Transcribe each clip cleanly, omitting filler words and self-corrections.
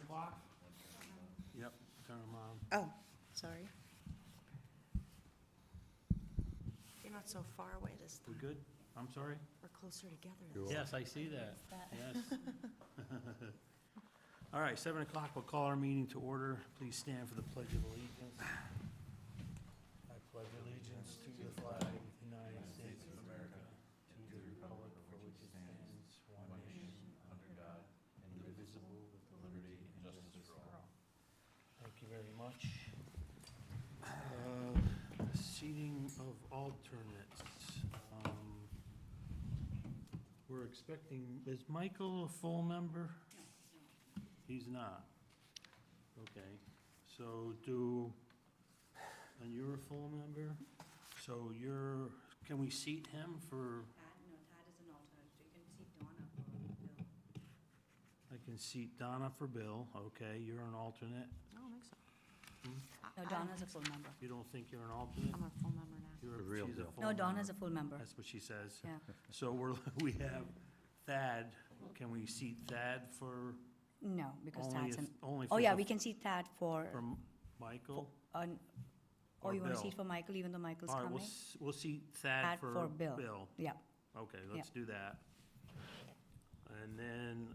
o'clock? Yep, turn them on. Oh, sorry. You're not so far away this We time. good? I'm sorry? We're closer together. You're Yes, I see that. Yes. All right, 7 o'clock, we'll call our meeting to order. Please stand for the Pledge of Allegiance. I pledge allegiance to the flag of the United States of America, to the republic for which it stands, one nation, under God, indivisible, with liberty and justice for all. Thank you very much. Seating of alternates. We're expecting, is Michael a full member? He's not. Okay, so and you're a full member? So can we seat him for, Tad is an alternate, so you can see Donna for Bill. I can seat Donna for Bill, okay, you're an alternate. I don't think so. No, Donna's a full member. You don't think you're an alternate? I'm a full member now. You're The real she's a deal. full No, member. Donna's a full member, That's what she says. yeah. So we have Thad, can we seat Thad for, No, because only Tad's if, an, only oh for yeah, the- we can see Tad for, for Michael? oh, or you want to Bill? seat for Michael, even though Michael's All right, coming? we'll seat Thad Thad for for Bill. Bill. Yeah, Okay, let's do that. And then,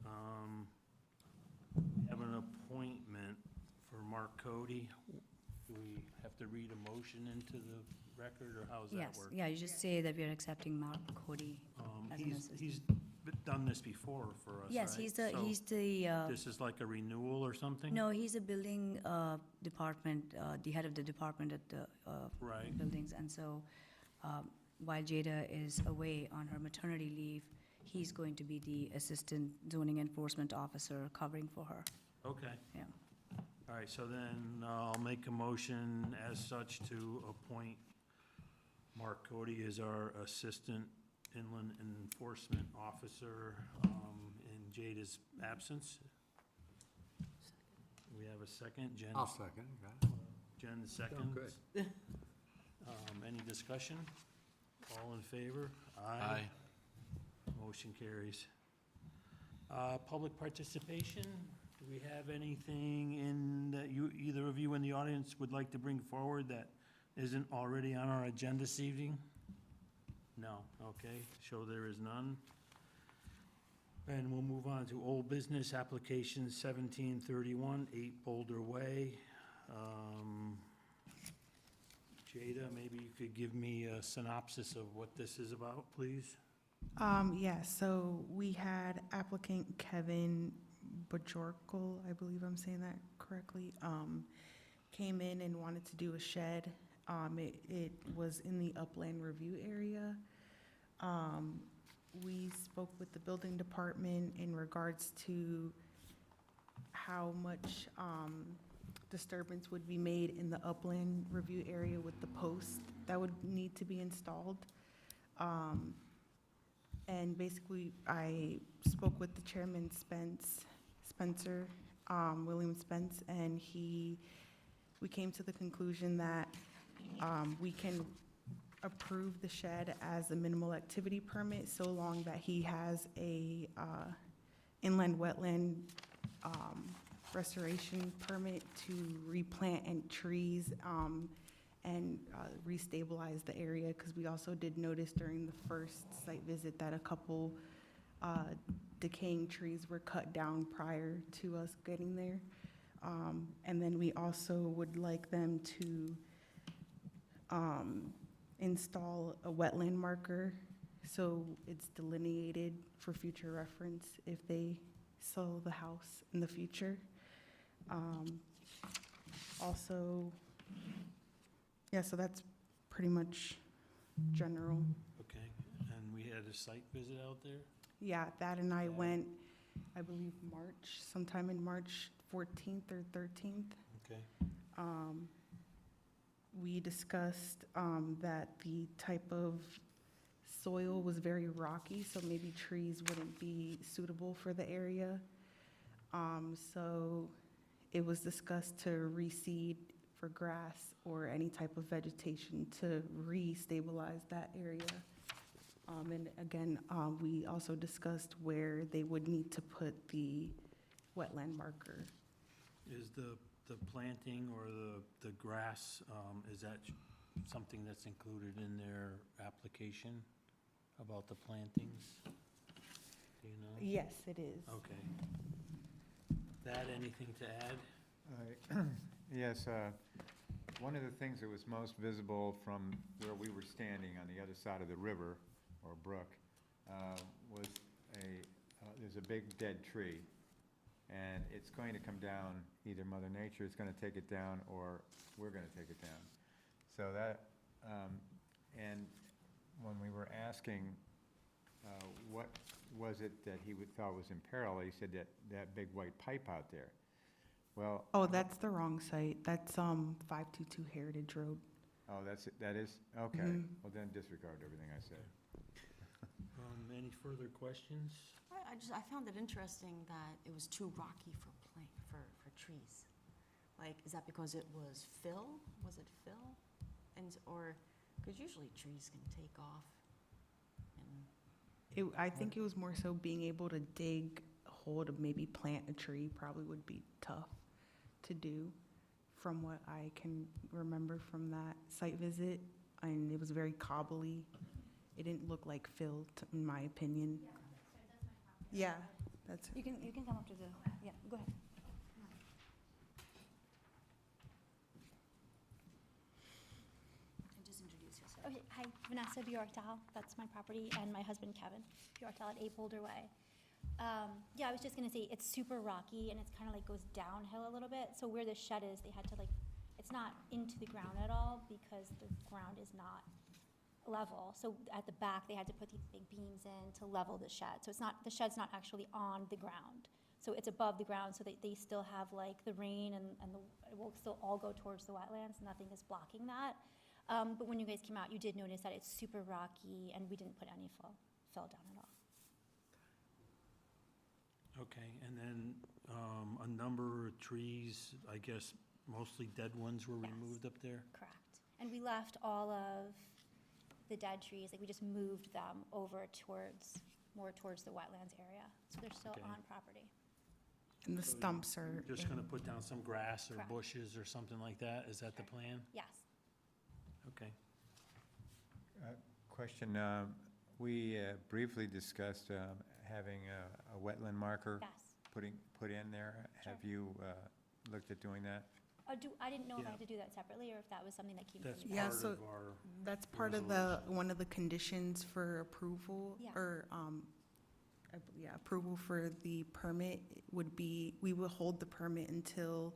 we have an appointment for Mark Cody. Do we have to read a motion into the record, or how does that yes, work? yeah, you just say that we are accepting Mark Cody as an assistant. He's done this before for us, Yes, right? he's So the, this is like a renewal or something? no, he's a building department, the head of the department at the Right, buildings, and so while Jada is away on her maternity leave, he's going to be the assistant zoning enforcement officer covering for her. okay. Yeah. All right, so then I'll make a motion as such to appoint Mark Cody as our Assistant Inland Enforcement Officer in Jada's absence. We have a second, Jen? I'll second, got it. Jen seconds. good. Any discussion? All in favor? Aye. Motion carries. Public participation, do we have anything in that either of you in the audience would like to bring forward that isn't already on our agenda this evening? No, okay, show there is none. And we'll move on to old business application 1731, 8 Boulder Way. Jada, maybe you could give me a synopsis of what this is about, please? Yeah, so we had applicant Kevin Bajorkel, I believe I'm saying that correctly, came in and wanted to do a shed. It was in the upland review area. We spoke with the building department in regards to how much disturbance would be made in the upland review area with the posts that would need to be installed. And basically, I spoke with the chairman, Spencer, William Spence, and we came to the conclusion that we can approve the shed as a minimal activity permit so long that he has a inland wetland restoration permit to replant and trees and restabilize the area, because we also did notice during the first site visit that a couple decaying trees were cut down prior to us getting there. And then we also would like them to install a wetland marker so it's delineated for future reference if they sell the house in the future. Also, yeah, so that's pretty much general. Okay, and we had a site visit out there? Yeah, that and I went, I believe, sometime in March 14th or 13th. Okay, We discussed that the type of soil was very rocky, so maybe trees wouldn't be suitable for the area. So it was discussed to reseed for grass or any type of vegetation to re-stabilize that area. And again, we also discussed where they would need to put the wetland marker. Is the planting or the grass, is that something that's included in their application about the plantings? Do you know? Yes, it is. Okay. That, anything to add? Yes, one of the things that was most visible from where we were standing on the other side of the river, or brook, was there's a big dead tree, and it's going to come down, either Mother Nature is gonna take it down, or we're gonna take it down. So that, and when we were asking, what was it that he thought was in peril, he said that big white pipe out there. Well. Oh, that's the wrong site. That's 522 Heritage Road. Oh, that is, okay. Mhm. Well, then disregard everything I said. Any further questions? I found it interesting that it was too rocky for trees. Like, is that because it was fill? Was it fill? Or, because usually trees can take off and. I think it was more so being able to dig a hole to maybe plant a tree probably would be tough to do, from what I can remember from that site visit. And it was very cobbly. It didn't look like fill, in my opinion. Yeah, that's. You can come up to the, yeah, go ahead. And just introduce yourself. Okay, hi, Vanessa Bjorkdal, that's my property, and my husband Kevin Bjorkdal at 8 Boulder Way. Yeah, I was just gonna say, it's super rocky and it's kind of like goes downhill a little bit, so where the shed is, they had to like, it's not into the ground at all because the ground is not level. So at the back, they had to put these big beams in to level the shed. So it's not, the shed's not actually on the ground. So it's above the ground, so they still have like the rain and it will still all go towards the wetlands. Nothing is blocking that. But when you guys came out, you did notice that it's super rocky and we didn't put any fill down at all. Okay, and then a number of trees, I guess mostly dead ones were Yes. removed up there? Correct. And we left all of the dead trees, like we just moved them over more towards the wetlands area. So they're still Okay. on property. And the So stumps are. Just gonna put down some grass or Correct. bushes or something like that? Is that the plan? Yes. Okay. Question, we briefly discussed having a wetland marker Yes. put in there. Sure. Have you looked at doing that? I didn't know if Yeah. I had to do that separately or if that was something that came from That's you Yeah, part guys. so- of our, That's part of one of the conditions for approval, Yeah. or, approval for the permit would be, we will hold the permit until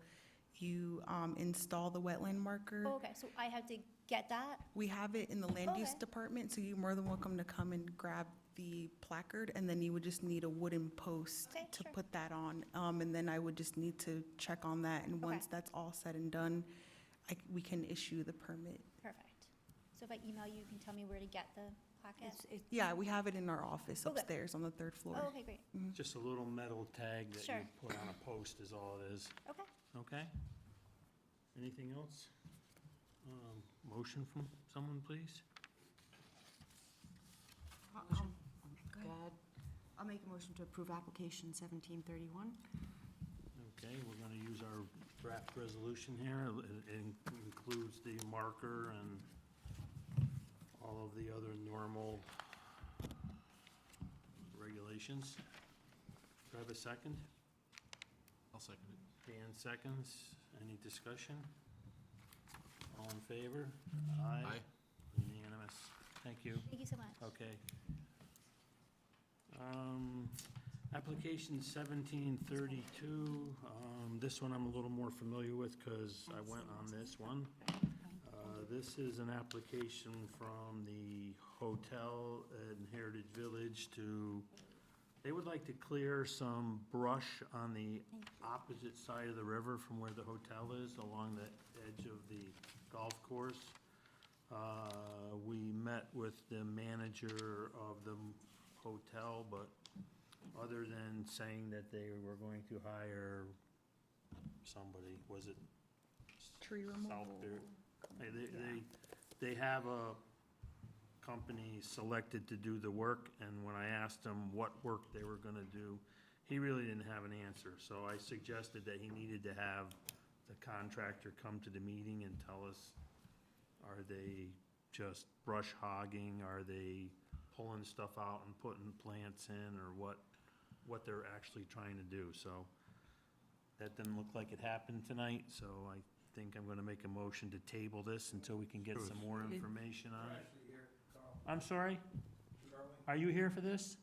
you, install the wetland marker. Oh, okay, so I had to get that? We have it in the land use Okay. department, so you're more than welcome to come and grab the placard, and then you would just need a wooden post Okay, to sure. put that on. And then I would just need to check on that, and Okay. once that's all said and done, we can issue the permit. Perfect. So if I email you, you can tell me where to get the placket? Yeah, we have it in our office Okay. upstairs on the 3rd floor. Oh, okay, great. just a little metal tag that Sure. you put on a post is all it is. Okay. Okay? Anything else? Motion from someone, please? Go ahead. I'll make a motion to approve application 1731. Okay, we're gonna use our draft resolution here. It includes the marker and all of the other normal regulations. Do I have a second? I'll second it. Dan seconds. Any discussion? All in favor? Aye. Unanimous. Thank you. Thank you so much. Okay. Application 1732, this one I'm a little more familiar with because I went on this one. This is an application from the hotel in Heritage Village they would like to clear some brush on the opposite side of the river from where the hotel is, along the edge of the golf course. We met with the manager of the hotel, but other than saying that they were going to hire somebody, was it Tree removal. Southbury? They have a company selected to do the work, and when I asked them what work they were gonna do, he really didn't have an answer, so I suggested that he needed to have the contractor come to the meeting and tell us, are they just brush hogging, are they pulling stuff out and putting plants in, or what they're actually trying to do, so that didn't look like it happened tonight, so I think I'm gonna make a motion to table this until we can get some more information on it. I'm sorry? Are you here for this?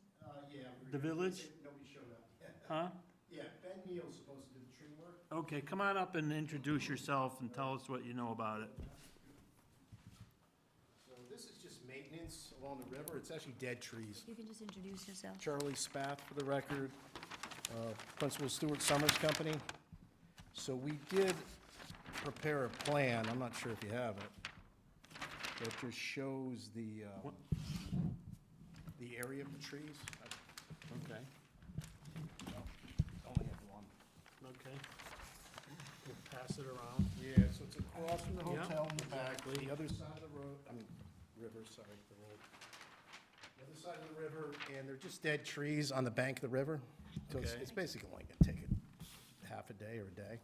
Yeah. The village? Nobody showed up. Huh? Yeah, Ben Neal's supposed to do the tree work. Okay, come on up and introduce yourself and tell us what you know about it. So this is just maintenance along the river. It's actually dead trees. You can just introduce yourself. Charlie Spath, for the record, Principal Stewart Summers Company. So we did prepare a plan, I'm not sure if you have it, that just shows the area of the trees. Okay. I only have one. Okay. We'll pass it around. Yeah, so it's across from the Yeah, hotel in the back, exactly. the other side of the road, river, sorry, the road. The other side of the river, and they're just dead trees on the bank of the river. So Okay. it's basically only gonna take it half a day or a day.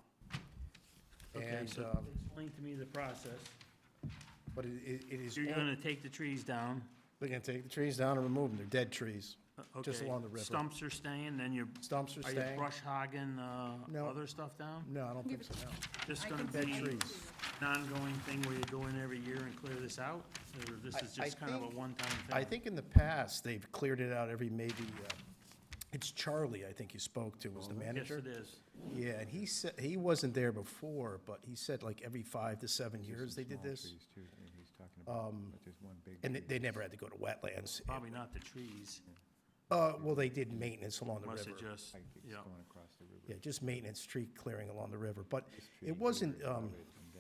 Okay, And, so explain to me the process. but it is, You're gonna take the trees down. they're gonna take the trees down and remove them, they're dead trees. Just Okay. along the river. Stumps are staying, then you're, Stumps are are you staying. brush hogging, No. other stuff down? No, I don't think so, no. Just gonna Dead be trees. an ongoing thing where you go in every year and clear this out? Or this is I just kind of a think- one-time thing? I think in the past, they've cleared it out every maybe, it's Charlie, I think you spoke to, was the Yes, manager. it is. Yeah, and he said, he wasn't there before, but he said like every 5 to 7 years they did Small this. trees, too, that he's talking about, but there's one big And tree. they never had to go to wetlands. Probably not the trees. Well, they did maintenance along the Must have river. just, Like it's yeah. going across the river. Yeah, just maintenance, tree clearing along the river, but This tree it wasn't, here is already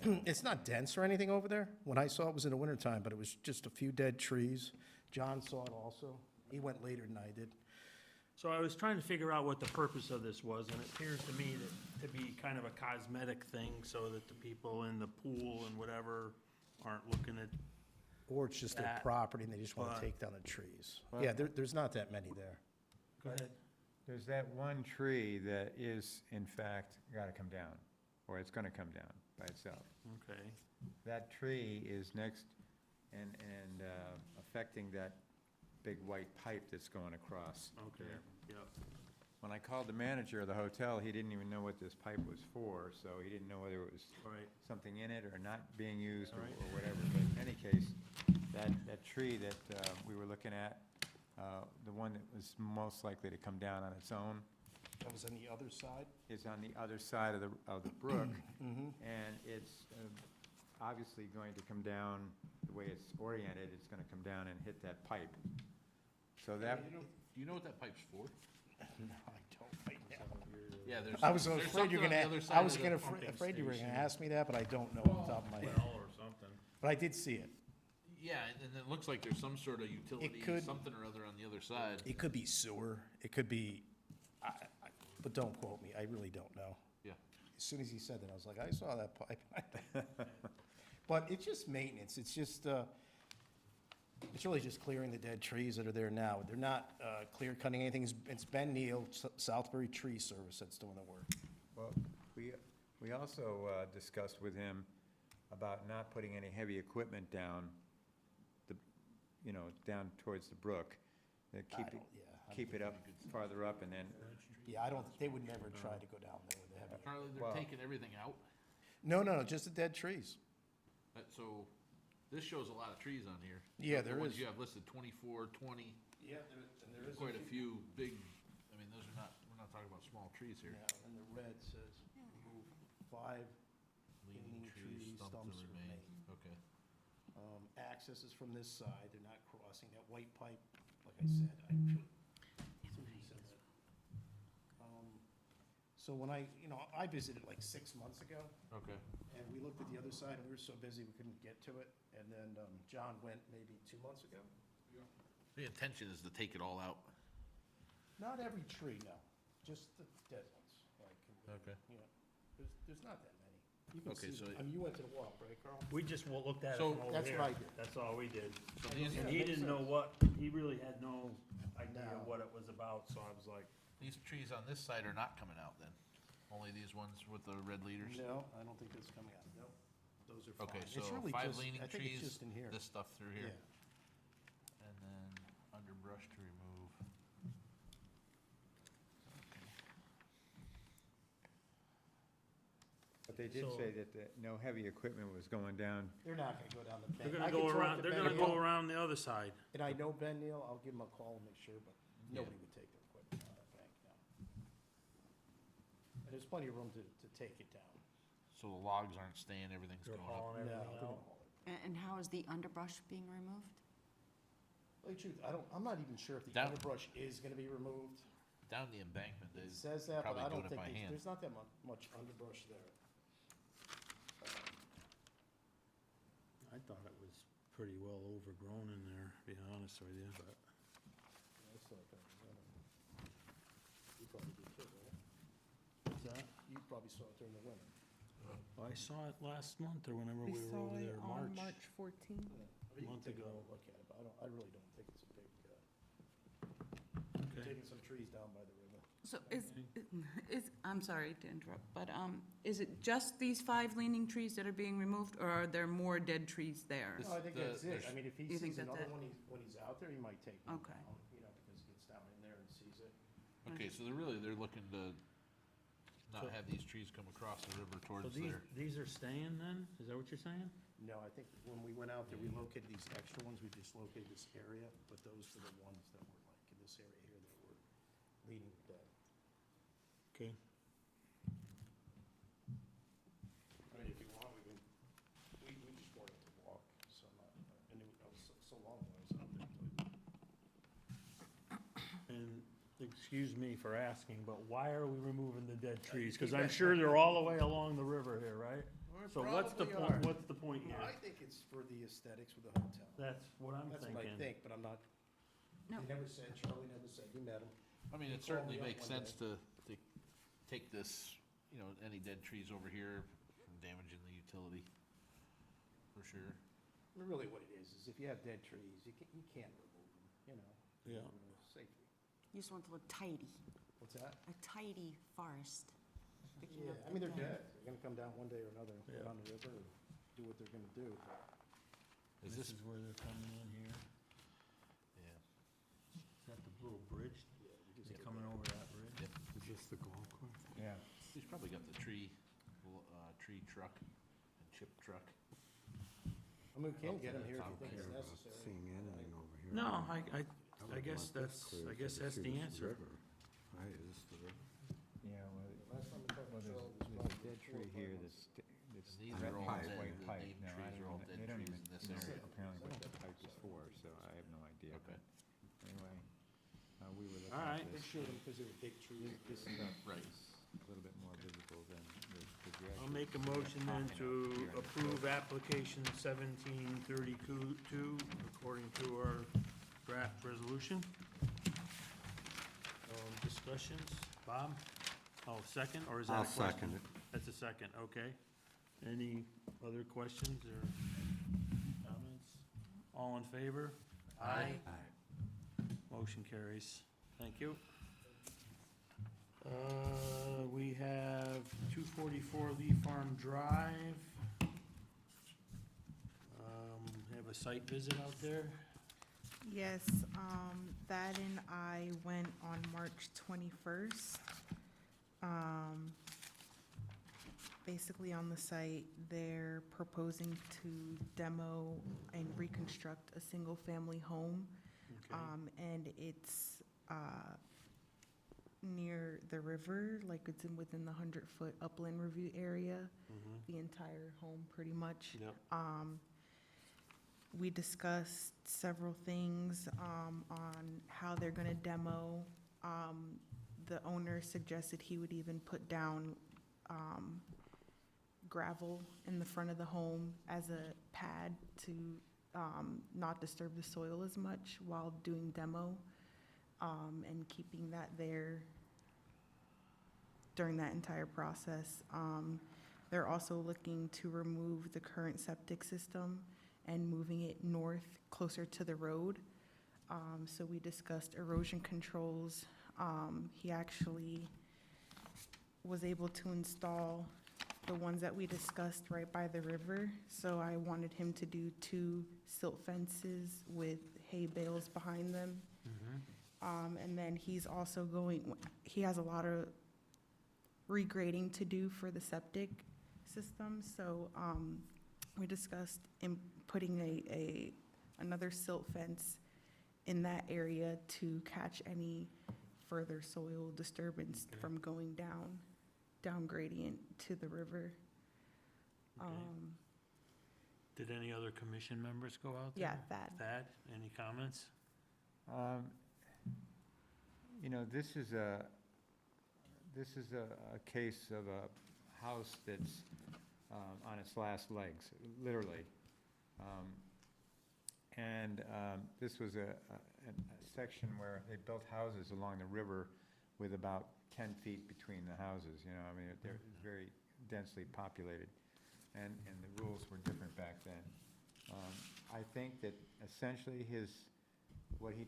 come down. it's not dense or anything over there. When I saw it was in the wintertime, but it was just a few dead trees. John saw it also. He went later than I did. So I was trying to figure out what the purpose of this was, and it appears to me that to be kind of a cosmetic thing, so that the people in the pool and whatever aren't looking at, Or it's just their That, property and they just want but- to take down the trees. Well- Yeah, there's not that many there. go ahead. There's that one tree that is, in fact, gotta come down, or it's gonna come down by itself. Okay, That tree is next and affecting that big white pipe that's going across. okay, there. yep. When I called the manager of the hotel, he didn't even know what this pipe was for, so he didn't know whether it was All right, something in it or not being used or All right. or whatever. But in any case, that tree that we were looking at, the one that was most likely to come down on its own, That was on the other side? is on the other side of the brook, Mm-hmm. and it's obviously going to come down, the way it's oriented, it's gonna come down and hit that pipe. So that, Do you know what that pipe's for? No, I don't right now. Yeah, there's. I was there's afraid you're something on gonna, the other I side was of gonna, the- pumping afraid you were gonna station. ask me that, but I don't know off the top of my head. well, or something. But I did see it. Yeah, and it looks like there's some sort of utility, could- something or other on the other side. It could be sewer, it could be, but don't quote me, I really don't know. Yeah. As soon as he said that, I was like, I saw that pipe. But it's just maintenance, it's just, it's really just clearing the dead trees that are there now. They're not clear cutting anything, it's Ben Neal, Southbury Tree Service that's doing the work. well, we also discussed with him about not putting any heavy equipment down down towards the brook. That I don't- yeah, I keep it up, farther up, and then, Yeah, I don't, they would never try to go down there with the heavy. Charlie, they're Well- taking everything out. No, just the dead trees. So this shows a lot of trees on here. Yeah, The there ones is. you have listed, 24, 20, Yeah, and there quite a few big, I mean, those are not, we're not talking about small trees here. Yeah, and the red says remove 5 leaning trees, stumps remain. Okay. Access is from this side, they're not crossing that white pipe, like I said. Somebody said that. So when I visited like 6 months ago, Okay. and we looked at the other side, and we were so busy we couldn't get to it, and then John went maybe 2 months ago. The intention is to take it all out. Not every tree, no, just the dead ones, like, Okay. there's not that many. You can Okay, see, so- you went to the walk, right, Carl? We just looked at it So- from over That's here. what I did. That's all we did. these- And he didn't know what, he really had no idea No. what it was about, so I was like, These trees on this side are not coming out then? Only these ones with the red leaders? No, I don't think that's coming out, no. Those are fine. Okay, It's so really 5 just- leaning I think it's trees, just in here. this stuff through here, Yeah. and then underbrush to remove. Okay. But they did So- say that no heavy equipment was going down. They're not gonna go down the They're bank. gonna I can go talk around, to they're Ben gonna Neal, go around the other side. And I know Ben Neal, I'll give him a call and make sure, but Yeah. nobody would take their equipment out of that bank, no. And there's plenty of room to take it down. So the logs aren't staying, everything's They're going up? hauling No, everything they're gonna out. haul it. And how is the underbrush being removed? Tell you the truth, I'm not even sure if the Down- underbrush is gonna be removed. Down the embankment, It they, says that, but probably I doing don't it think, by hand. there's not that much underbrush there. I thought it was pretty well overgrown in there, to be honest with you, but. That's like, you probably did too, right? What's that? You probably saw it during the winter. Well, I saw it last month or whenever we were saw over it there, on March. March 14th. Or you can Month take ago. another look at it, but I really don't think it's a big, Okay. taking some trees down by the river. So I'm sorry to interrupt, but is it just these 5 leaning trees that are being removed, or are there more dead trees there? This- No, I think the- that's it. I there's- mean, if he You think sees that's another it? one, when he's out there, he might take one Okay. down, you know, because he gets down in there and sees it. Okay, so they're looking to not So- have these trees come across the river So towards these, there. these are staying then? Is that what you're saying? No, I think when we went out there, we located these extra ones, we just located this area, but those were the ones that were like in this area here that were leaning dead. Okay. I mean, if you want, we just wanted to walk, so not, and it was so long ago I was out there. And, excuse me for asking, but why are we removing the dead trees? keep Because I'm it- sure they're all the way along the river here, right? So what's the Probably point, are. what's the point here? I think it's for the aesthetics with the hotel. That's what I'm That's what I thinking. think, but I'm not, No. he never said, Charlie never said, you met him. I mean, He it called certainly me up makes one sense to take this, you know, any dead trees over here from damaging the utility, for sure. I mean, really what it is if you have dead trees, you can't remove them, you know. Yeah. Safely. You just want to look tidy, What's that? a tidy forest. picking Yeah, up I the mean, they're dead. dead. They're gonna come down one day or another, and Yeah. go down the river and do what they're gonna do. Is This this, is where they're coming in here. yeah, Is that the little bridge? Yeah, we just They're did coming that. over that bridge? Yep. Is this the golf course? Yeah. he's probably got the tree truck and chip truck. I mean, we can get them here if you think Care it's about necessary. anything over here. No, I guess that's the answer. Yeah, well, Last time we talked well, to Charlie, it was there's a probably dead 4 tree or 5 here months. that's And these red are all pipe, dead, white the pipe. named No, I trees are don't all know. dead They don't trees even in this know area. apparently what that pipe is for, so I have no idea. Okay. But Anyway, we were looking All at right. They this. showed them because they were big trees. This stuff Right. is a little bit more visible than the projection. I'll make a motion then to approve application 1732 according to our draft resolution. Discussions, Bob? Oh, second, or is that a I'll question? second it. That's a second, okay. Any other questions or comments? All in favor? Aye. Motion carries. Thank you. We have 244 Lee Farm Drive. Have a site visit out there. Yes, that and I went on March 21st. Basically on the site, they're proposing to demo and reconstruct a single-family home. Okay. And it's, near the river, like it's within the 100-foot upland review area, Mhm. the entire home, pretty much. Yep. We discussed several things on how they're gonna demo. The owner suggested he would even put down gravel in the front of the home as a pad to not disturb the soil as much while doing demo, and keeping that there during that entire process. They're also looking to remove the current septic system and moving it north, closer to the road. So we discussed erosion controls, He actually was able to install the ones that we discussed right by the river. So I wanted him to do 2 silt fences with hay bales behind them. And then he's also he has a lot of regrading to do for the septic system. So we discussed putting another silt fence in that area to catch any further soil disturbance Okay. from going down gradient to the river. Okay. Did any other commission members go out there? Yeah, that. Thad, any comments? You know, this is a case of a house that's on its last legs, literally. This was a section where they built houses along the river with about 10 feet between the houses, you know, I mean, they're very densely populated, and the rules were different back then. I think that essentially what he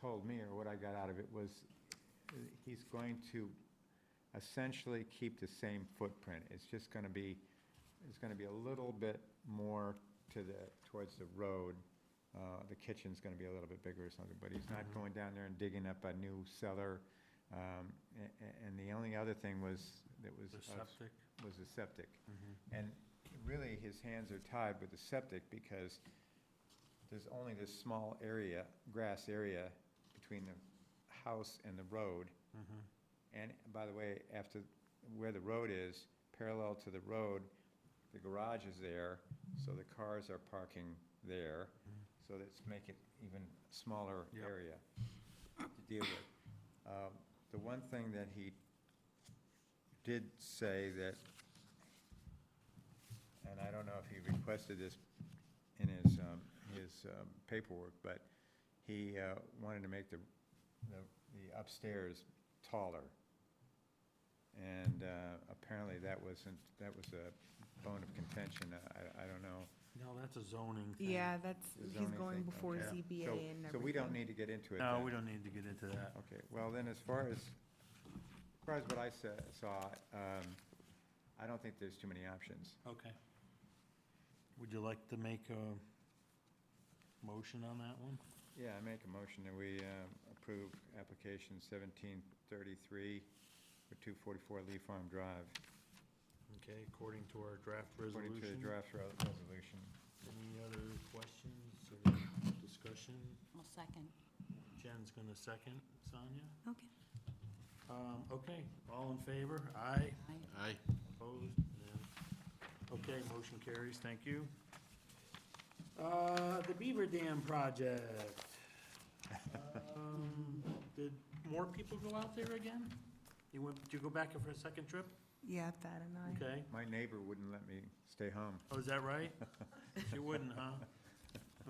told me, or what I got out of it, was he's going to essentially keep the same footprint. It's just gonna be, a little bit more towards the road. The kitchen's gonna be a little bit bigger or something, but he's not going down there and digging up a new cellar. And the only other thing was The septic? was the septic. And really, his hands are tied with the septic because there's only this small area, grass area, between the house and the road. And by the way, after where the road is, parallel to the road, the garage is there, so the cars are parking there. So let's make it even smaller Yep. area to deal with. The one thing that he did say that, and I don't know if he requested this in his paperwork, but he wanted to make the upstairs taller. And apparently that was a bone of contention. I don't know. No, that's a zoning thing. Yeah, The he's zoning going thing, before okay. ZBA So- and everything. So we don't need to get into it No, then? we don't need to get into that. Okay, well then, as far as what I saw, I don't think there's too many options. Okay. Would you like to make a motion on that one? Yeah, I make a motion that we approve application 1733 for 244 Lee Farm Drive, Okay, according to our draft according to the resolution. draft resolution. Any other questions or discussion? I'll second. Jen's gonna second, Sonia? Okay. Okay, all in favor? Aye. Aye. Opposed? No. Okay, motion carries, thank you. The Beaver Dam project. Did more people go out there again? Did you go back for a second trip? Yeah, Thad and I. Okay. My neighbor wouldn't let me stay home. Oh, is that right? She wouldn't, huh?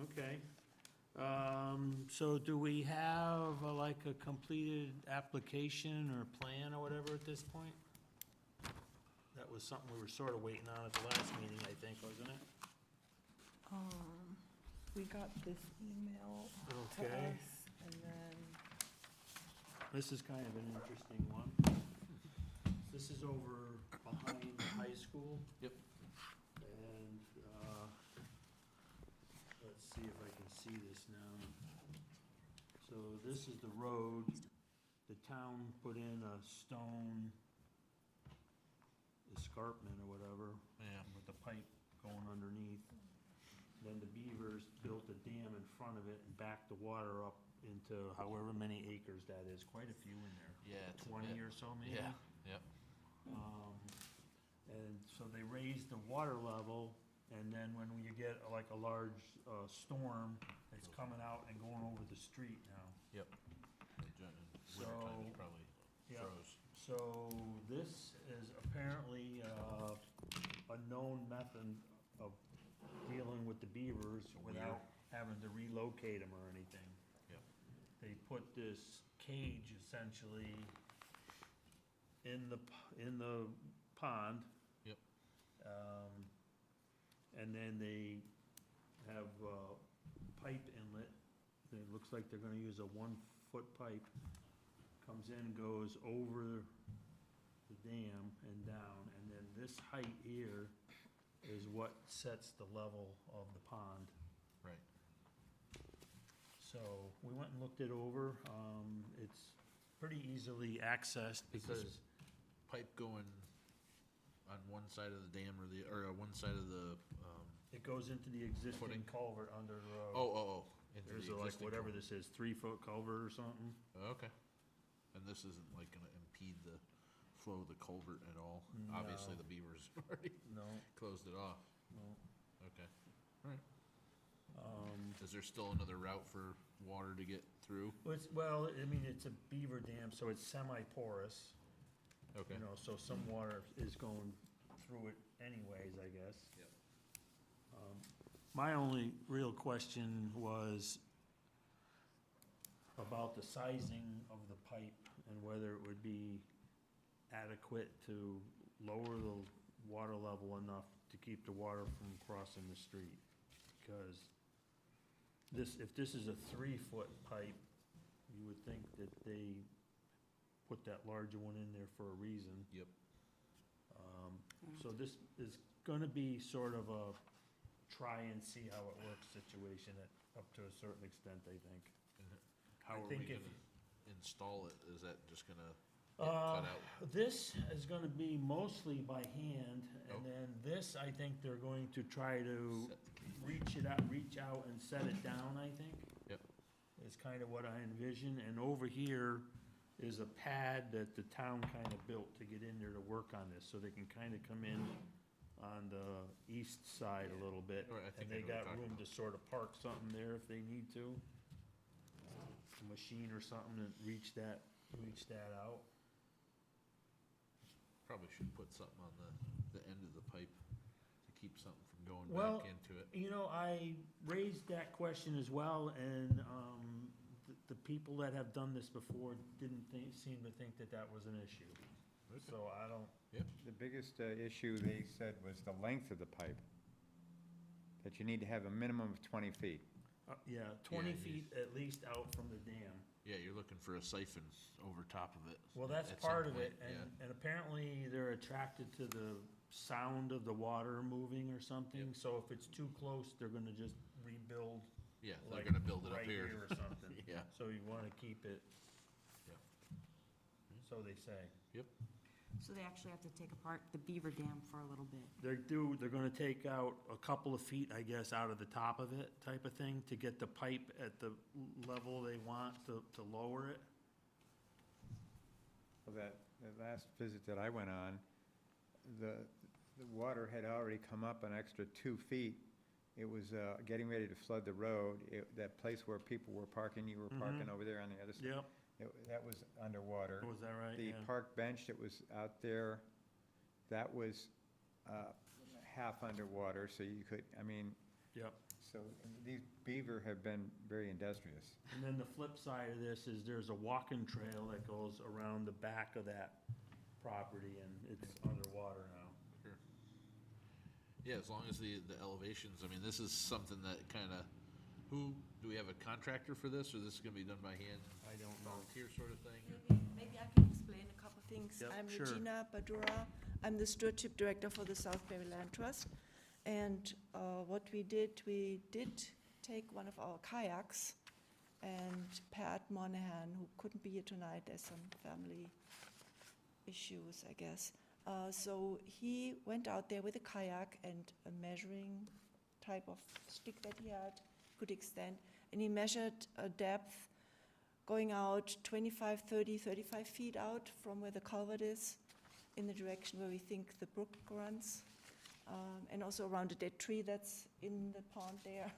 Okay. So do we have like a completed application or plan or whatever at this point? That was something we were sort of waiting on at the last meeting, I think, wasn't it? We got this email to Okay. us, and then, This is kind of an interesting one. This is over behind the high school. Yep. And, let's see if I can see this now. So this is the road. The town put in a stone escarpment or whatever. Yeah. With the pipe going underneath. Then the beavers built a dam in front of it and backed the water up into however many acres that is, quite a few in there. Yeah, it's a 20 bit. or so maybe? Yeah, yep. And so they raised the water level, and then when you get like a large storm, it's coming out and going over the street now. Yep. So- Winter time is probably Yep. froze. So this is apparently a known method of dealing with the beavers without having to relocate them or anything. Yep. They put this cage essentially in the pond. Yep. And then they have a pipe inlet. It looks like they're gonna use a 1-foot pipe comes in, goes over the dam and down, and then this height here is what sets the level of the pond. Right. So we went and looked it over. It's pretty easily accessed Is this because pipe going on one side of the dam or one side of the, it goes into the existing Footing. culvert under the road. oh, into There's the like existing whatever culvert. this is, 3-foot culvert or something. Okay. And this isn't like gonna impede the flow of the culvert at all? Obviously, No. the beavers already No, closed it off. no. Okay. Is there still another route for water to get through? Well, I mean, it's a beaver dam, so it's semi-porous, Okay. you know, so some water is going through it anyways, I guess. Yep. My only real question was about the sizing of the pipe and whether it would be adequate to lower the water level enough to keep the water from crossing the street. Because if this is a 3-foot pipe, you would think that they put that larger one in there for a reason. Yep. So this is gonna be sort of a try and see how it works situation up to a certain extent, I think. How are we think gonna if- install it? Is that just gonna get cut out? This is gonna be mostly by hand, Oh. and then this, I think they're going to try to Set the cable. reach out and set it down, I think. Yep. Is kind of what I envision, and over here is a pad that the town kind of built to get in there to work on this, so they can kind of come in on the east side a little bit. All right, I think And I they know what you're got talking room to sort of park something there if they need to. A machine or something to reach that out. Probably should put something on the end of the pipe to keep something from going Well, back into it. You know, I raised that question as well, and the people that have done this before didn't seem to think that that was an issue. So I don't, The biggest issue, they said, was the length of the pipe, that you need to have a minimum of 20 feet. yeah, 20 you- feet at least out from the dam. Yeah, you're looking for a siphon over top of it. Well, that's at some part of it, point, yeah. and apparently they're attracted to the sound of the water moving or something. Yep. So if it's too close, they're gonna just rebuild Yeah, they're like gonna build it up right here. here or something. Yeah. So you wanna keep it, Yep. so they say. So they actually have to take apart the beaver dam for a little bit. They're gonna take out a couple of feet, I guess, out of the top of it type of thing to get the pipe at the level they want to lower it. Well, that last visit that I went on, the water had already come up an extra 2 feet. It was getting ready to flood the road. That place where people were parking, you were parking over there on the other side. Yep, That was underwater. was that right? The Yeah. park bench that was out there, that was half underwater, so you could, I mean, Yep. so these beaver have been very industrious. And then the flip side of this is there's a walking trail that goes around the back of that property, and it's underwater now. Sure. Yeah, as long as the elevations, I mean, this is something that kinda, do we have a contractor for this, or this is gonna be done by hand? I don't know. Volunteer sort of thing? Maybe I can explain a couple things. Yep, I'm sure. Regina Badura. I'm the stewardship director for the South Berry Land Trust. And what we did take one of our kayaks, and Pat Monahan, who couldn't be here tonight, there's some family issues, I guess. So he went out there with a kayak and a measuring type of stick that he had, could extend, and he measured a depth going out 25, 30, 35 feet out from where the culvert is, in the direction where we think the brook runs, and also around a dead tree that's in the pond there.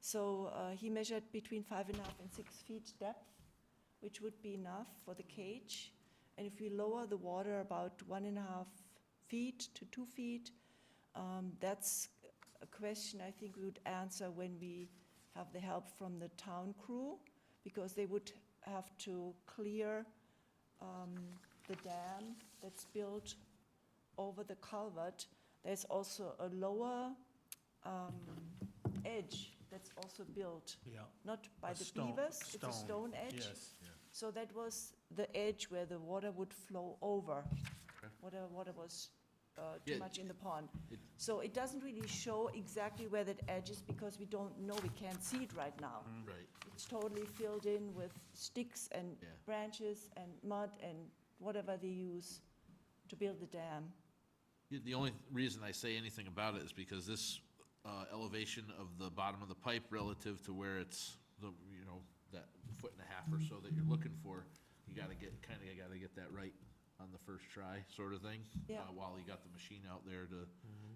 So he measured between 5.5 and 6 feet depth, which would be enough for the cage. And if we lower the water about 1.5 feet to 2 feet, that's a question I think we would answer when we have the help from the town crew, because they would have to clear the dam that's built over the culvert. There's also a lower edge that's also built, Yeah. not by A the stone- beavers, it's a stone, stone edge. Yes. So that was the edge where the water would flow over. Water was too Yeah. much in the pond. It- So it doesn't really show exactly where that edge is because we don't know, we can't see it right now. Right. It's totally filled in with sticks and Yeah. branches and mud and whatever they use to build the dam. The only reason I say anything about it is because this elevation of the bottom of the pipe relative to where it's, that 1.5 foot or so that you're looking for, you gotta get that right on the first try, sort of thing. Yeah. While you got the machine out there to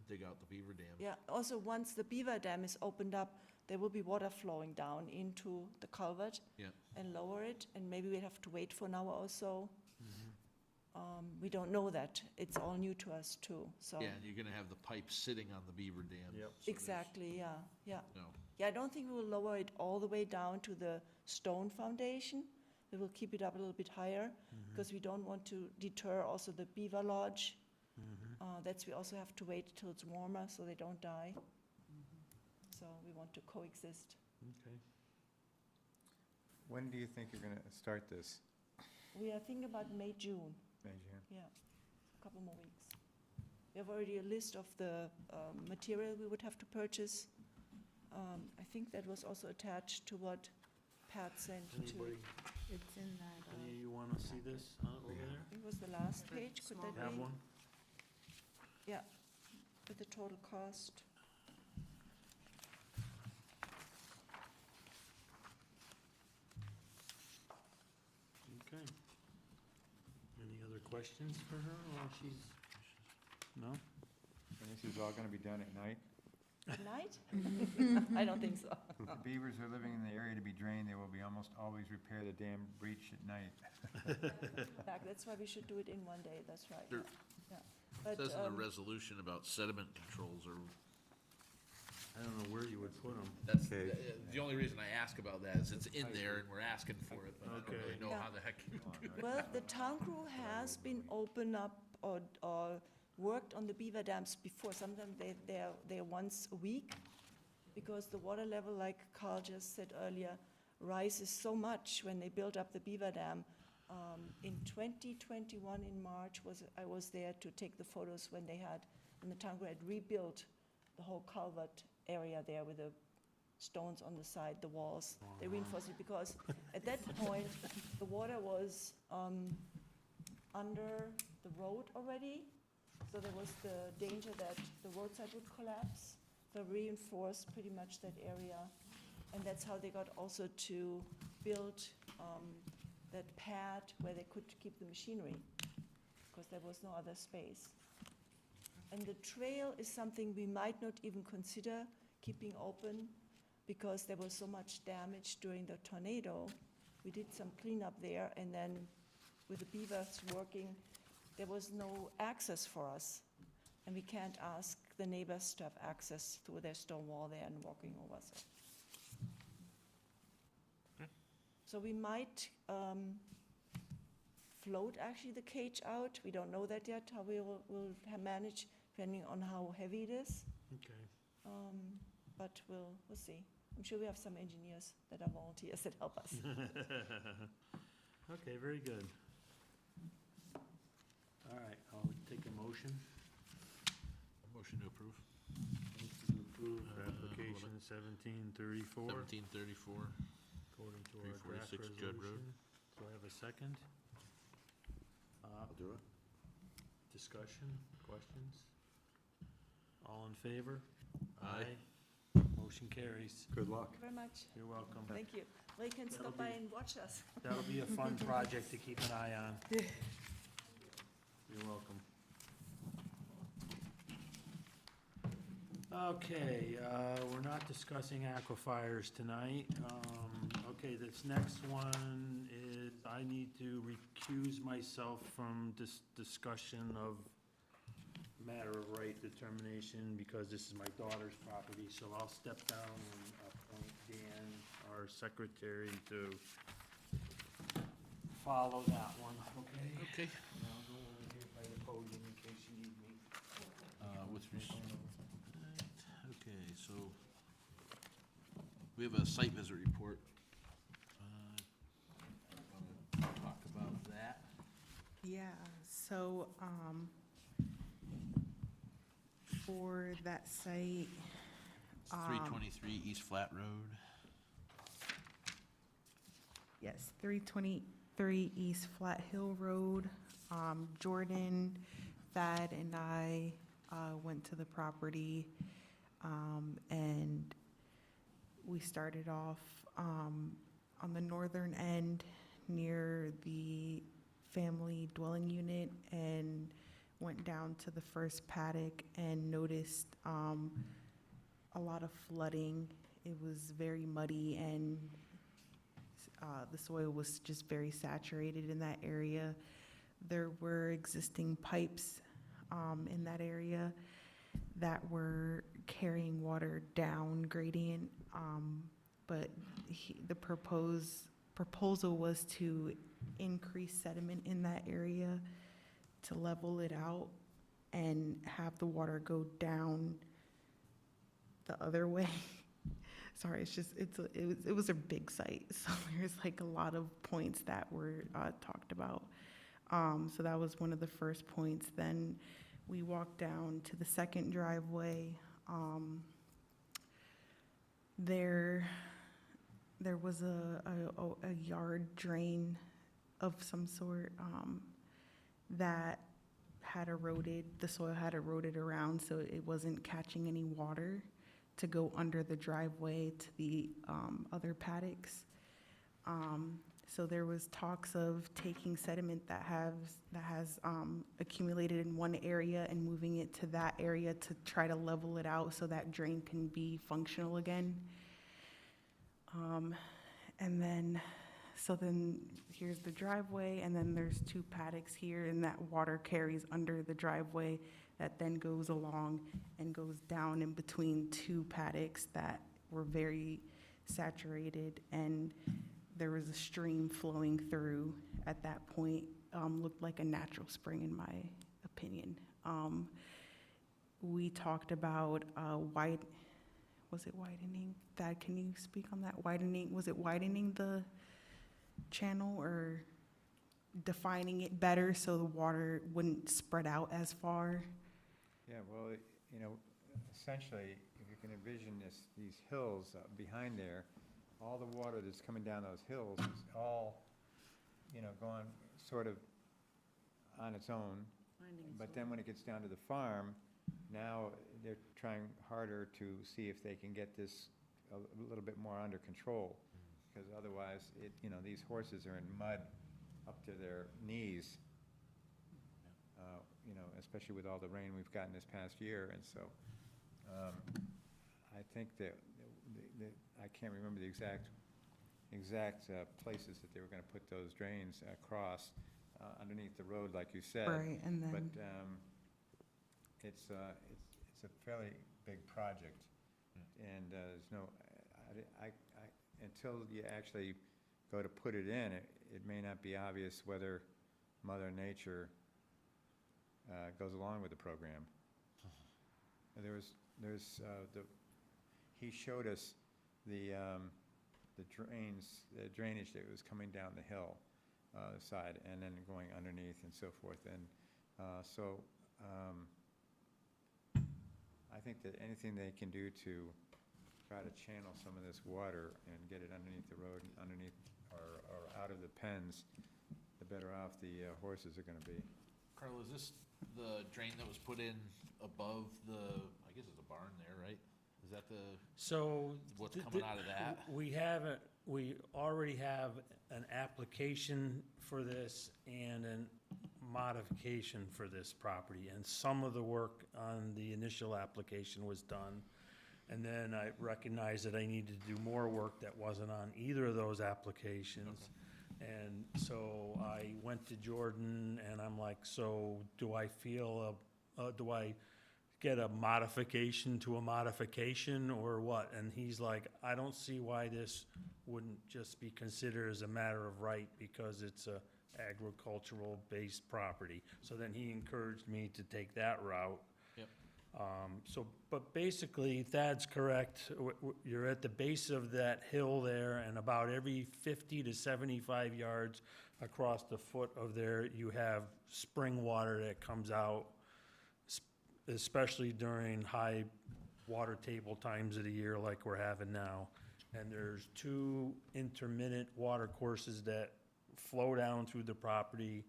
dig out the beaver dam. Yeah, also, once the beaver dam is opened up, there will be water flowing down into the culvert Yeah. and lower it, and maybe we have to wait for an hour or so. We don't know that. It's all new to us too, so. Yeah, and you're gonna have the pipe sitting on the beaver dam. Yep. so there's- Exactly, yeah, yeah. No, Yeah, I don't think we will lower it all the way down to the stone foundation. We will keep it up a little bit higher, because we don't want to deter also the beaver lodge. We also have to wait till it's warmer, so they don't die. So we want to coexist. Okay. When do you think you're gonna start this? We are thinking about May, June, May, June? yeah, a couple more weeks. We have already a list of the material we would have to purchase. I think that was also attached to what Pat sent to, Anybody, It's in that, any of you want to see this over there? I think it was the last page, could that Have be? one? Yeah, with the total cost. Okay. Any other questions for her while she's, no? And this is all gonna be done at night? At night? I don't think so. If the beavers are living in the area to be drained, they will be almost always repair the dam breach at night. That's why we should do it in one day, that's right. There- Yeah. It But, says in the resolution about sediment controls, or, I don't know where you would put them. that's, Okay. the only reason I ask about that is it's in there and we're asking for it, but I don't really Okay. know Yeah. how the heck you do it. well, the town crew has been open up or worked on the beaver dams before. Sometimes they're once a week, because the water level, like Carl just said earlier, rises so much when they build up the beaver dam. In 2021, in March, I was there to take the photos when the town crew had rebuilt the whole culvert area there with the stones on the side, the walls. They reinforced it because at that point, the water was under the road already. So there was the danger that the roadside would collapse. So reinforced pretty much that area. And that's how they got also to build that pad where they could keep the machinery, because there was no other space. And the trail is something we might not even consider keeping open, because there was so much damage during the tornado. We did some cleanup there, and then with the beavers working, there was no access for us. And we can't ask the neighbors to have access through their stone wall there and walking over, so. So we might float actually the cage out. We don't know that yet, how we will manage, depending on how heavy it is. Okay. But we'll see. I'm sure we have some engineers that are volunteers that help us. Okay, very good. All right, I'll take a motion. Motion to approve. To approve hold application 1734 1734. according to our draft 346 Judd Road. resolution. Do I have a second? I'll do it. Discussion, questions? All in favor? Aye. Motion carries. Good luck. Thank you very much. You're welcome. Thank you. Well, you can That'll stop by be- and watch us. That'll be a fun project to keep an eye on. You're welcome. Okay, we're not discussing aquifers tonight. Okay, this next one is, I need to recuse myself from this discussion of matter of right determination, because this is my daughter's property, so I'll step down and appoint Dan, our secretary, to follow that one, okay? Okay. And I'll go over here by the podium in case you need me. Okay, so we have a site visit report. Yeah, so, for that site, It's 323 East Flat Road. yes, 323 East Flat Hill Road. Jordan, Thad, and I went to the property, and we started off on the northern end near the family dwelling unit and went down to the first paddock and noticed a lot of flooding. It was very muddy, and the soil was just very saturated in that area. There were existing pipes in that area that were carrying water down gradient, but the proposal was to increase sediment in that area to level it out and have the water go down the other way. Sorry, it was a big site, so there's like a lot of points that were talked about. So that was one of the first points. Then we walked down to the second driveway. There was a yard drain of some sort that had eroded, the soil had eroded around, so it wasn't catching any water to go under the driveway to the other paddocks. So there was talks of taking sediment that has accumulated in one area and moving it to that area to try to level it out so that drain can be functional again. And then here's the driveway, and then there's two paddocks here, and that water carries under the driveway that then goes along and goes down in between two paddocks that were very saturated, and there was a stream flowing through at that point. Looked like a natural spring in my opinion. We talked about was it widening? Thad, can you speak on that? Was it widening the channel or defining it better so the water wouldn't spread out as far? Yeah, well, essentially, if you can envision these hills behind there, all the water that's coming down those hills is all, going sort of on its own. But then when it gets down to the farm, now they're trying harder to see if they can get this a little bit more under control. Because otherwise, these horses are in mud up to their knees, especially with all the rain we've gotten this past year. And so I think that I can't remember the exact places that they were going to put those drains across underneath the road, like you said. Right, and then. But it's a fairly big project, and there's no, until you actually go to put it in, it may not be obvious whether Mother Nature goes along with the program. He showed us the drainage that was coming down the hill side and then going underneath and so forth. And I think that anything they can do to try to channel some of this water and get it underneath the road, or out of the pens, the better off the horses are going to be. Carl, is this the drain that was put in above I guess it's a barn there, right? Is that what's coming out of that? We already have an application for this and a modification for this property, and some of the work on the initial application was done. And then I recognized that I needed to do more work that wasn't on either of those applications. Okay. And so I went to Jordan and I'm like, so do I get a modification to a modification or what? And he's like, I don't see why this wouldn't just be considered as a matter of right because it's a agricultural based property. So then he encouraged me to take that route. Yep. But basically, Thad's correct. You're at the base of that hill there, and about every 50 to 75 yards across the foot of there, you have spring water that comes out, especially during high water table times of the year like we're having now. And there's 2 intermittent water courses that flow down through the property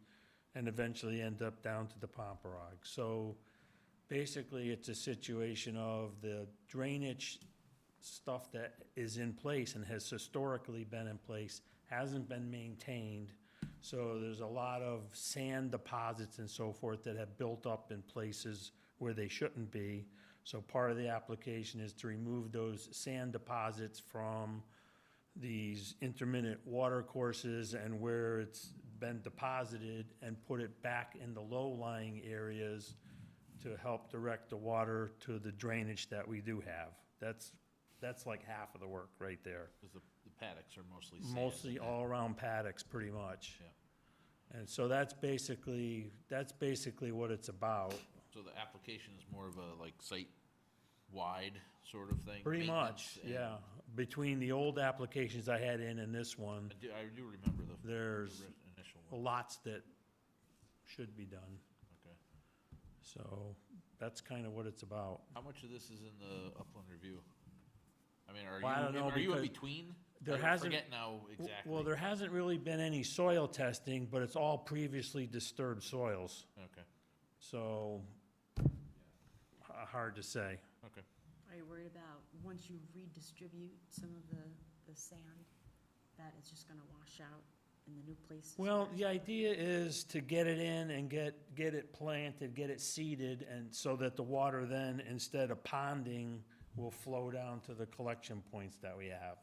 and eventually end up down to the Pomperog. So basically, it's a situation of the drainage stuff that is in place and has historically been in place hasn't been maintained. So there's a lot of sand deposits and so forth that have built up in places where they shouldn't be. So part of the application is to remove those sand deposits from these intermittent water courses and where it's been deposited and put it back in the low-lying areas to help direct the water to the drainage that we do have. That's like half of the work right there. Because the paddocks are mostly sand. Mostly all around paddocks, pretty much. Yeah. And so that's basically what it's about. So the application is more of a like site-wide sort of thing? Pretty maintenance much, and- yeah. Between the old applications I had in and this one, I do remember the there's initial one. lots that should be done. Okay. So that's kind of what it's about. How much of this is in the upland review? I mean, Well, I don't know, are you in because between? there I hasn't- forget now exactly. Well, there hasn't really been any soil testing, but it's all previously disturbed soils. Okay, So, hard to say. okay. Are you worried about, once you redistribute some of the sand, that it's just gonna wash out in the new places? Well, the idea is to get it in and get it planted, get it seeded, and so that the water then, instead of ponding, will flow down to the collection points that we have.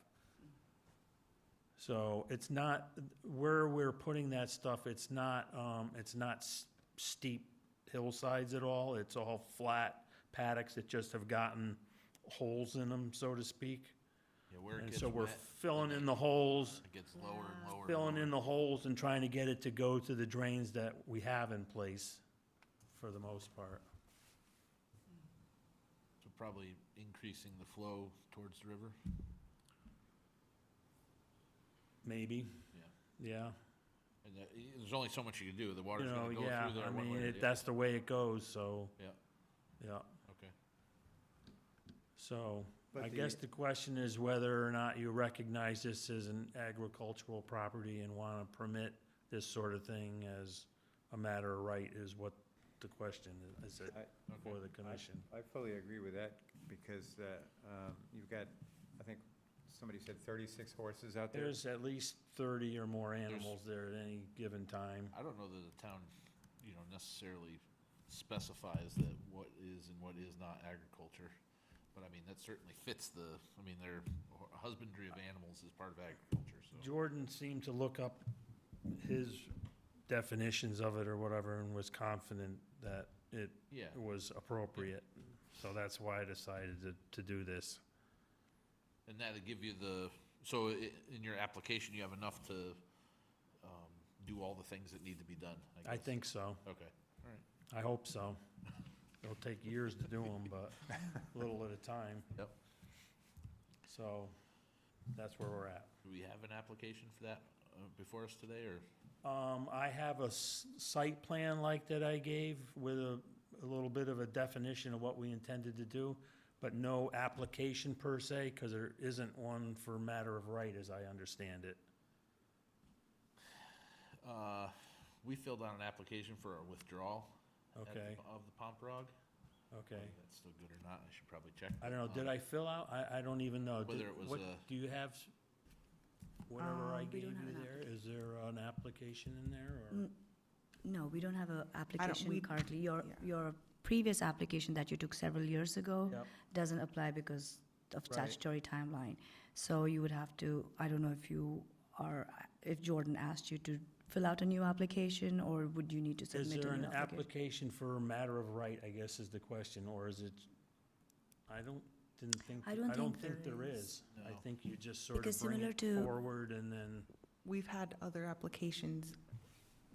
So it's not, where we're putting that stuff, it's not steep hillsides at all. It's all flat paddocks that just have gotten holes in them, so to speak. Yeah, where it And gets so we're wet, filling in the holes, it gets lower and lower. and filling in lower. the holes and trying to get it to go to the drains that we have in place for the most part. So probably increasing the flow towards the river? Maybe, Yeah. yeah. And there's only so much you can do. The You water's know, gonna go yeah, through there I one mean, way or the other. that's the way it goes, so, Yeah, yeah. okay. So, But I the- guess the question is whether or not you recognize this as an agricultural property and want to permit this sort of thing as a matter of right is what the question is for the commission. I fully agree with that, because you've got, I think, somebody said 36 horses out there? There's at least 30 or more animals there at any given time. I don't know that the town, necessarily specifies that what is and what is not agriculture. But I mean, that certainly fits their husbandry of animals is part of agriculture, so. Jordan seemed to look up his definitions of it or whatever and was confident that it Yeah, was appropriate. So that's why I decided to do this. and that'll give you so in your application, you have enough to do all the things that need to be done, I I guess. think so. Okay, all right. I hope so. It'll take years to do them, but a little at a time. Yep. So that's where we're at. Do we have an application for that before us today, or? I have a site plan like that I gave with a little bit of a definition of what we intended to do, but no application per se, because there isn't one for matter of right, as I understand it. We filled out an application for a withdrawal Okay, of the Pomperog. okay. Whether that's still good or not, I should probably check. I don't know, did I fill out? I don't even know. Whether Did- it was what- a- Do you have, whatever I We gave don't you have an there, is there an application in there, or? No, we don't have an application we- currently. yeah. Your previous application that you took several years ago Yep. doesn't apply because of Right. statutory timeline. So you would have to, I don't know if Jordan asked you to fill out a new application, or would you need to Is submit there a an new application? application for a matter of right, I guess is the question, or is it, I don't think there is. I No. think you just sort Because of bring similar it to- forward and then, We've had other applications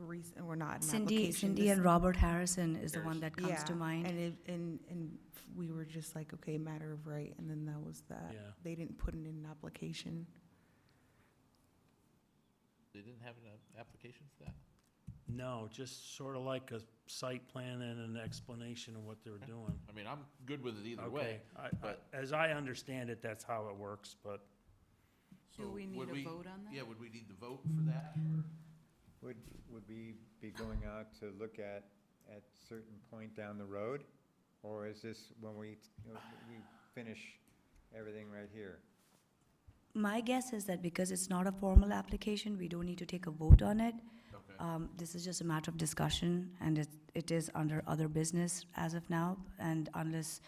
recent, or not an Cindy, application. Cindy this- and Robert Harrison is the one that comes Yeah, to mind. and we were just like, okay, matter of right, and then that was that. Yeah. They didn't put it in an application. They didn't have an application for that? No, just sort of like a site plan and an explanation of what they're doing. I mean, I'm good with it either Okay, way. but- as I understand it, that's how it works, but Do So we need would a vote on that? Yeah, would we need to vote for that? Or- Would we be going out to look at certain point down the road? Or is this when we finish everything right here? My guess is that because it's not a formal application, we don't need to take a vote on it. Okay. This is just a matter of discussion, and it is under other business as of now. And unless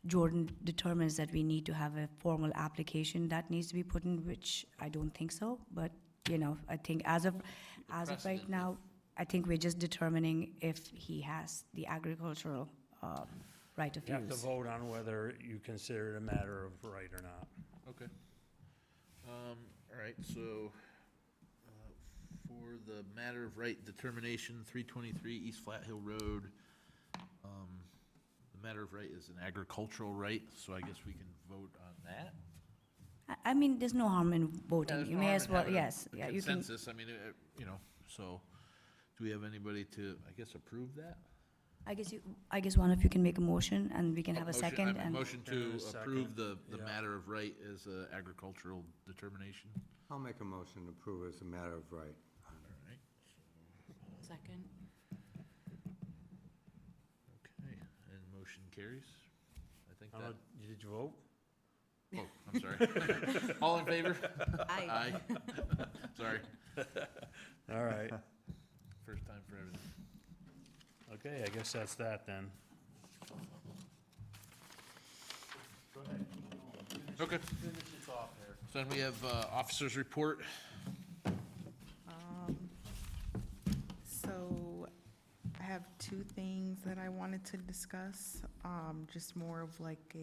Jordan determines that we need to have a formal application that needs to be put in, which I don't think so. But, I think as of right precedent, now, I think we're just determining if he has the agricultural right of you have to use. vote on whether you consider it a matter of right or not. Okay. All right, so, for the matter of right determination, 323 East Flat Hill Road, the matter of right is an agricultural right, so I guess we can vote on that? I mean, there's no harm in voting. there's You no may harm as in well, having a yes, yeah, you can. Consensus, I mean, so, do we have anybody to, I guess, approve that? I guess one of you can make a motion, and we can have a Motion- second, I and Motion And to a second, approve the yeah. matter of right as a agricultural determination. I'll make a motion to approve as a matter of right. All right, Second. okay, and motion carries. I think I don't that, know, did you vote? oh, I'm sorry. All in favor? Aye. Sorry, All right. first time for everything. Okay, I guess that's that then. Okay, Finish it off there. so then we have officers' report. So I have two things that I wanted to discuss, just more of like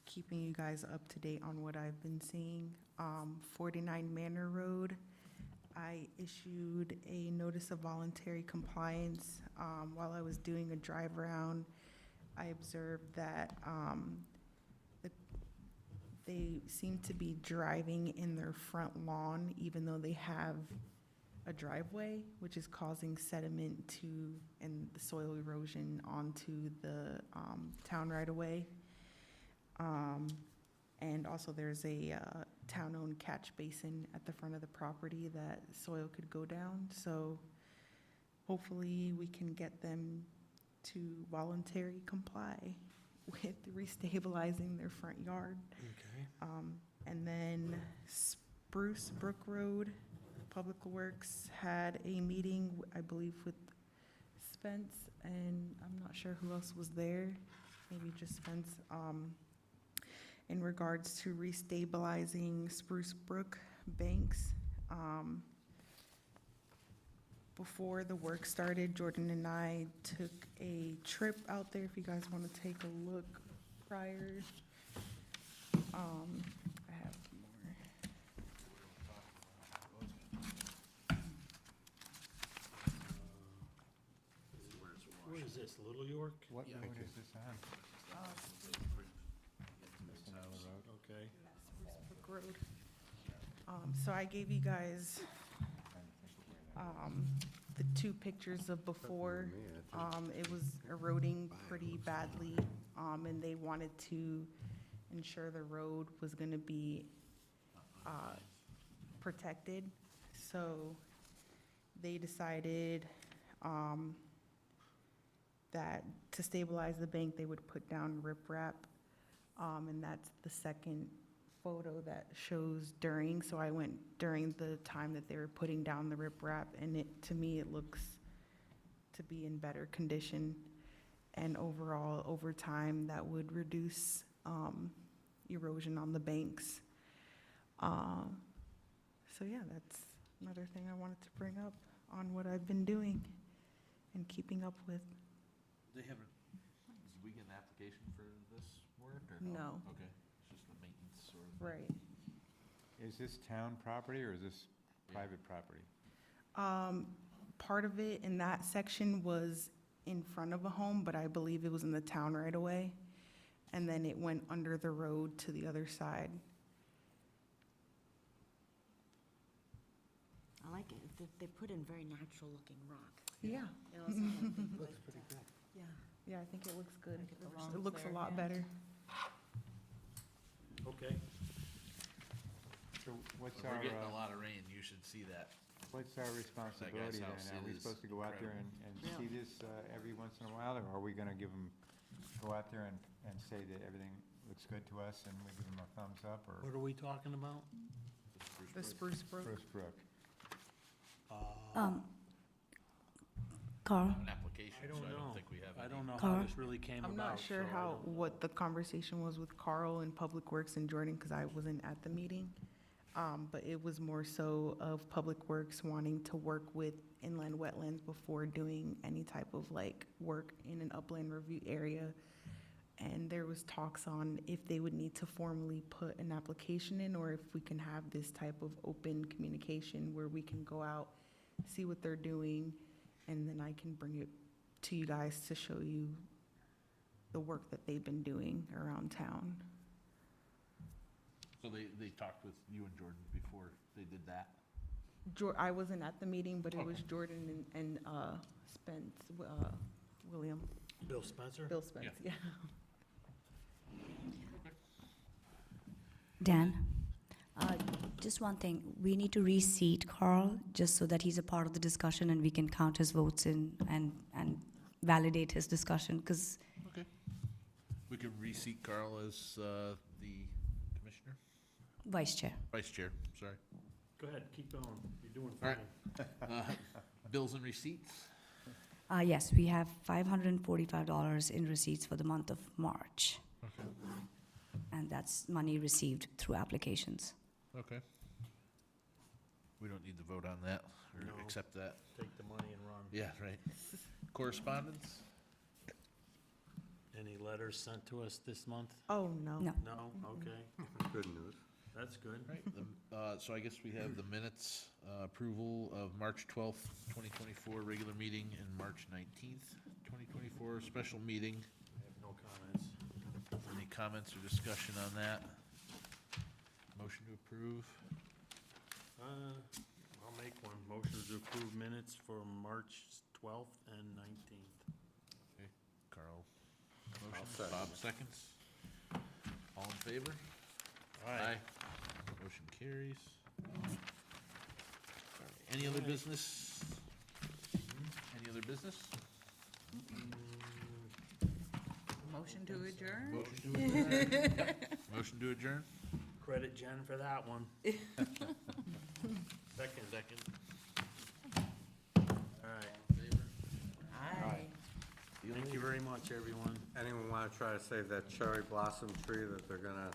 keeping you guys up to date on what I've been seeing. 49 Manor Road, I issued a notice of voluntary compliance. While I was doing a drive around, I observed that they seem to be driving in their front lawn, even though they have a driveway, which is causing sediment and the soil erosion onto the town right away. And also there's a town-owned catch basin at the front of the property that soil could go down. So hopefully we can get them to voluntarily comply with restabilizing their front yard. Okay. And then Spruce Brook Road, Public Works had a meeting, I believe, with Spence, and I'm not sure who else was there, maybe just Spence, in regards to restabilizing Spruce Brook banks. Before the work started, Jordan and I took a trip out there, if you guys want to take a look prior. I have more. Where is this, Little York? What Yeah. road is this on? Okay. Spruce Brook Road. So I gave you guys the two pictures of before. It was eroding pretty badly, and they wanted to ensure the road was gonna be protected. So they decided that to stabilize the bank, they would put down riprap. And that's the second photo that shows during. So I went during the time that they were putting down the riprap, and to me, it looks to be in better condition. And overall, over time, that would reduce erosion on the banks. So yeah, that's another thing I wanted to bring up on what I've been doing and keeping up with. They haven't, did we get an application for this work, or No. Okay, it's just the maintenance sort of. Right. Is this town property or is this private property? Part of it in that section was in front of a home, but I believe it was in the town right away. And then it went under the road to the other side. I like it. They put in very natural-looking rock. Yeah. You know, it's not like they Looks put, pretty good. yeah. Yeah, I think it looks good. Like the It looks a there, lot yeah. better. Okay. So what's If our, we're getting a lot of rain, you should see that. what's our responsibility then? house, Are it we is supposed to go out there and see this every once in a while, or are we gonna give them, go out there and say that everything looks good to us and we give them a thumbs up, or? What are we talking about? The Spruce Brook. Spruce Brook. Carl? An application, I so don't I know. don't think we have any. I don't know how Carl? this really came about. I'm not sure so I how, don't- what the conversation was with Carl and Public Works and Jordan, because I wasn't at the meeting. But it was more so of Public Works wanting to work with inland wetlands before doing any type of like work in an upland review area. And there was talks on if they would need to formally put an application in, or if we can have this type of open communication where we can go out, see what they're doing, and then I can bring it to you guys to show you the work that they've been doing around town. So they talked with you and Jordan before they did that? I wasn't at the meeting, but it was Okay. Jordan and Spence, William, Bill Spencer? Bill Spence, yeah. Dan? Just one thing, we need to reseat Carl, just so that he's a part of the discussion and we can count his votes in and validate his discussion, because Okay. We could reseat Carl as the commissioner, vice chair. vice chair, sorry. Go ahead, keep going. You're doing All fine. right. Bills and receipts? Yes, we have $545 in receipts for the month of March, Okay. and that's money received through applications. Okay. We don't need to vote on that, or No. accept that. Take the money and run. Yeah, right. Correspondence? Any letters sent to us this month? Oh, no. No. No? Okay, Good news. that's good. Right, so I guess we have the minutes, approval of March 12th, 2024, regular meeting, and March 19th, 2024, special meeting. I have no comments. Any comments or discussion on that? Motion to approve? I'll make one. Motion to approve minutes for March 12th and 19th. Okay, Carl. I'll Motion, second Bob it. seconds. All in favor? Motion carries. Any other business? Any other business? Motion to adjourn? Motion to adjourn? Yep. Motion to adjourn? Credit Jen for that one. Second. All right. Favor? Aye. Thank you very much, everyone. Anyone want to try to save that cherry blossom tree that they're gonna,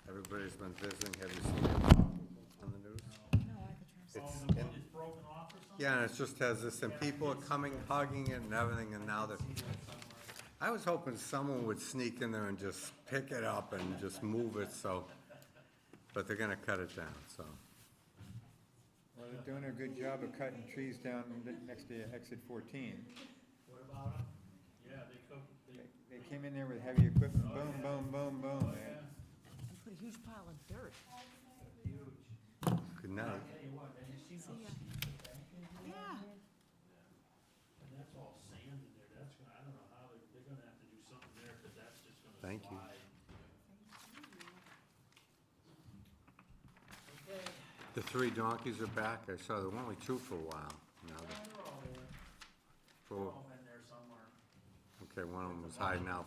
everybody's been visiting, have you seen it on the news? It's in- It's broken off or something? Yeah, and it just has this, and people are coming, hugging it and everything, and now they're, I was hoping someone would sneak in there and just pick it up and just move it, so, but they're gonna cut it down, so. Well, they're doing a good job of cutting trees down next to exit 14. What about them? Yeah, They came in there with heavy equipment, boom, boom, boom, boom. man. And put a huge pile of dirt. Good night. Yeah. And that's all sand in there, that's gonna, I don't know how, they're gonna have to do something there, cause that's just gonna slide. Thank you. The 3 donkeys are back. I saw there were only 2 for a while. Now They're all there, they're they're 4. all in there somewhere. Okay, one of them was hiding out